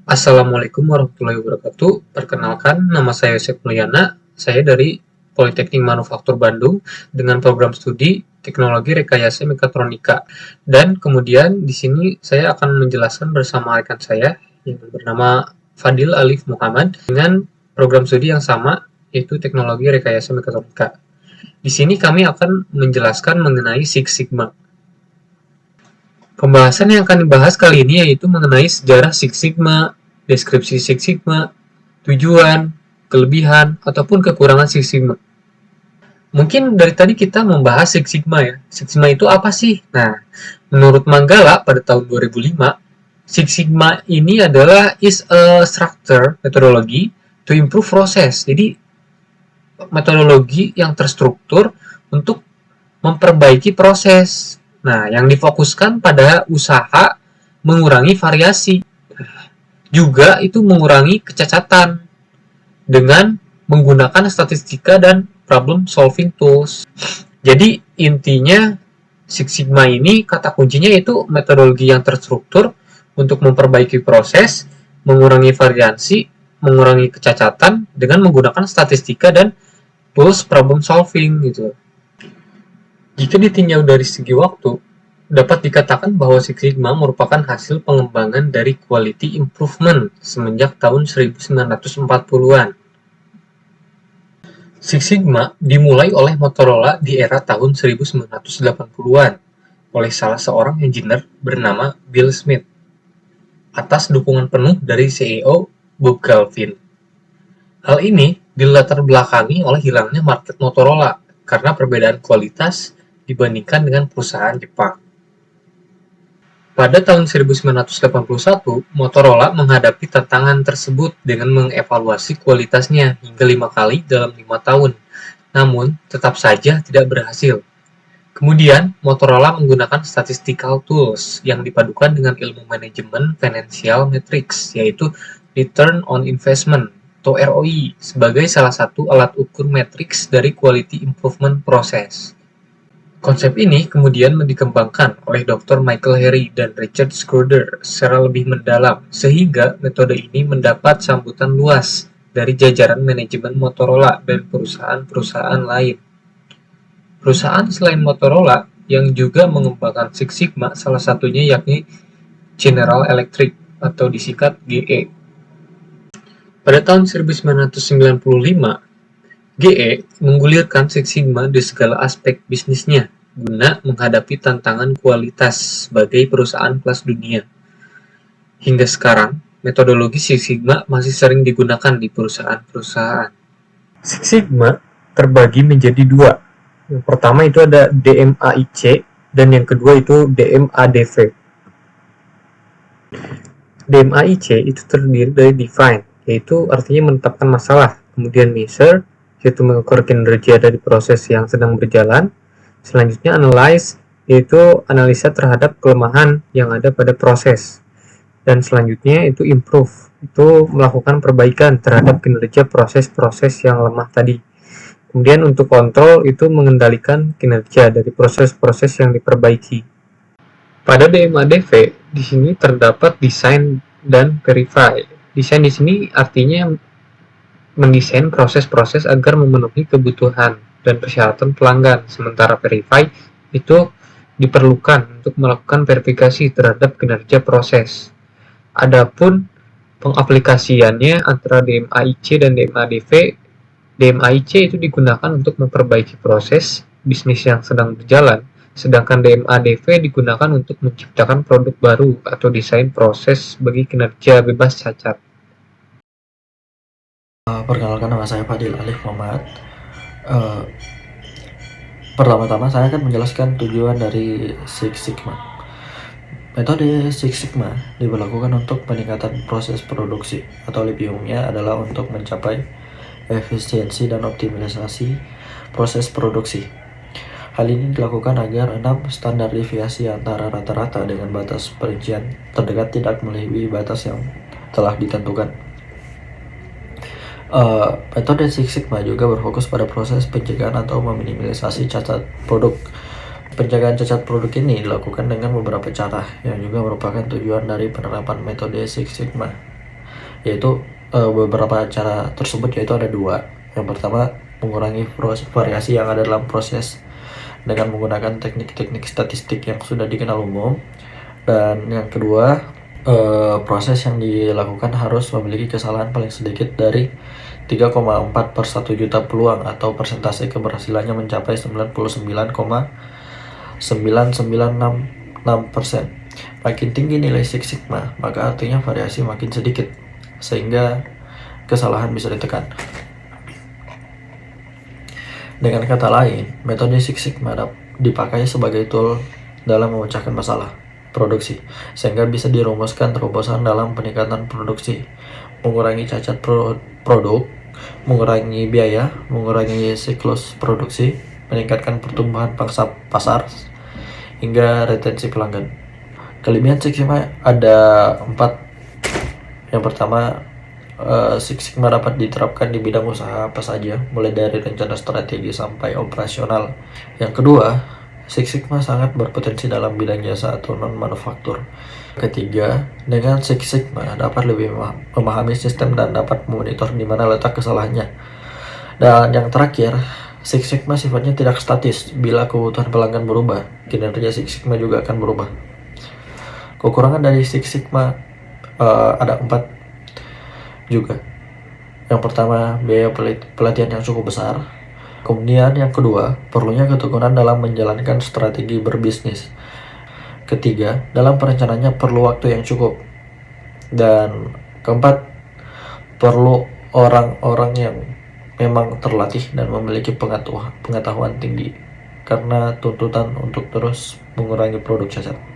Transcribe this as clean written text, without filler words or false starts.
Assalamualaikum warahmatullahi wabarakatuh. Perkenalkan, nama saya Yosef Mulyana. Saya dari Politeknik Manufaktur Bandung dengan program studi Teknologi Rekayasa Mekatronika. Dan kemudian di sini saya akan menjelaskan bersama rekan saya yang bernama Fadil Alif Muhammad dengan program studi yang sama yaitu Teknologi Rekayasa Mekatronika. Di sini kami akan menjelaskan mengenai Six Sigma. Pembahasan yang akan dibahas kali ini yaitu mengenai sejarah Six Sigma, deskripsi Six Sigma, tujuan, kelebihan, ataupun kekurangan Six Sigma. Mungkin dari tadi kita membahas Six Sigma ya. Six Sigma itu apa sih? Nah, menurut Manggala pada tahun 2005, Six Sigma ini adalah is a structure methodology to improve process. Jadi, metodologi yang terstruktur untuk memperbaiki proses. Nah, yang difokuskan pada usaha mengurangi variasi. Juga itu mengurangi kecacatan dengan menggunakan statistika dan problem solving tools. Jadi intinya Six Sigma ini kata kuncinya itu metodologi yang terstruktur untuk memperbaiki proses, mengurangi variasi, mengurangi kecacatan dengan menggunakan statistika dan tools problem solving gitu. Jika ditinjau dari segi waktu, dapat dikatakan bahwa Six Sigma merupakan hasil pengembangan dari quality improvement semenjak tahun 1940-an. Six Sigma dimulai oleh Motorola di era tahun 1980-an oleh salah seorang engineer bernama Bill Smith atas dukungan penuh dari CEO Bob Galvin. Hal ini dilatar belakangi oleh hilangnya market Motorola karena perbedaan kualitas dibandingkan dengan perusahaan Jepang. Pada tahun 1981, Motorola menghadapi tantangan tersebut dengan mengevaluasi kualitasnya hingga 5 kali dalam 5 tahun, namun tetap saja tidak berhasil. Kemudian, Motorola menggunakan statistical tools yang dipadukan dengan ilmu manajemen financial metrics, yaitu Return on Investment atau ROI, sebagai salah satu alat ukur matriks dari quality improvement process. Konsep ini kemudian dikembangkan oleh Dr. Michael Harry dan Richard Schroeder secara lebih mendalam, sehingga metode ini mendapat sambutan luas dari jajaran manajemen Motorola dan perusahaan-perusahaan lain. Perusahaan selain Motorola yang juga mengembangkan Six Sigma salah satunya yakni General Electric atau disingkat GE. Pada tahun 1995, GE menggulirkan Six Sigma di segala aspek bisnisnya guna menghadapi tantangan kualitas sebagai perusahaan kelas dunia. Hingga sekarang, metodologi Six Sigma masih sering digunakan di perusahaan-perusahaan. Six Sigma terbagi menjadi dua. Yang pertama itu ada DMAIC dan yang kedua itu DMADV. DMAIC itu terdiri dari define, yaitu artinya menetapkan masalah, kemudian measure, yaitu mengukur kinerja dari proses yang sedang berjalan. Selanjutnya analyze, yaitu analisa terhadap kelemahan yang ada pada proses. Dan selanjutnya itu improve, itu melakukan perbaikan terhadap kinerja proses-proses yang lemah tadi. Kemudian untuk kontrol itu mengendalikan kinerja dari proses-proses yang diperbaiki. Pada DMADV di sini terdapat design dan verify. Desain di sini artinya mendesain proses-proses agar memenuhi kebutuhan dan persyaratan pelanggan, sementara verify itu diperlukan untuk melakukan verifikasi terhadap kinerja proses. Adapun pengaplikasiannya antara DMAIC dan DMADV, DMAIC itu digunakan untuk memperbaiki proses bisnis yang sedang berjalan, sedangkan DMADV digunakan untuk menciptakan produk baru atau desain proses bagi kinerja bebas cacat. Perkenalkan, nama saya Fadil Alif Muhammad. Pertama-tama saya akan menjelaskan tujuan dari Six Sigma. Metode Six Sigma diberlakukan untuk peningkatan proses produksi, atau lebih umumnya adalah untuk mencapai efisiensi dan optimalisasi proses produksi. Hal ini dilakukan agar 6 standar deviasi antara rata-rata dengan batas perincian terdekat tidak melebihi batas yang telah ditentukan. Metode Six Sigma juga berfokus pada proses pencegahan atau meminimalisasi cacat produk. Pencegahan cacat produk ini dilakukan dengan beberapa cara, yang juga merupakan tujuan dari penerapan metode Six Sigma. yaitu beberapa cara tersebut yaitu ada dua. Yang pertama, mengurangi variasi yang ada dalam proses dengan menggunakan teknik-teknik statistik yang sudah dikenal umum. Dan yang kedua, proses yang dilakukan harus memiliki kesalahan paling sedikit dari 3,4 per 1 juta peluang atau persentase keberhasilannya mencapai 99,9966%. Makin tinggi nilai Six Sigma, maka artinya variasi makin sedikit, sehingga kesalahan bisa ditekan. Dengan kata lain, metode Six Sigma dipakai sebagai tool dalam memecahkan masalah produksi, sehingga bisa dirumuskan terobosan dalam peningkatan produksi, mengurangi cacat produk, mengurangi biaya, mengurangi siklus produksi, meningkatkan pertumbuhan pangsa pasar, hingga retensi pelanggan. Kelebihan Six Sigma ada 4. Yang pertama, Six Sigma dapat diterapkan di bidang usaha apa saja, mulai dari rencana strategi sampai operasional. Yang kedua, Six Sigma sangat berpotensi dalam bidang jasa atau non-manufaktur. Ketiga, dengan Six Sigma dapat lebih memahami sistem dan dapat memonitor di mana letak kesalahannya. Dan yang terakhir, Six Sigma sifatnya tidak statis. Bila kebutuhan pelanggan berubah, kinerja Six Sigma juga akan berubah. Kekurangan dari Six Sigma ada 4 juga. Yang pertama, biaya pelatihan yang cukup besar. Kemudian yang kedua, perlunya ketekunan dalam menjalankan strategi berbisnis. Ketiga, dalam perencanaannya perlu waktu yang cukup. Dan keempat, perlu orang-orang yang memang terlatih dan memiliki pengetahuan tinggi, karena tuntutan untuk terus mengurangi produk cacat.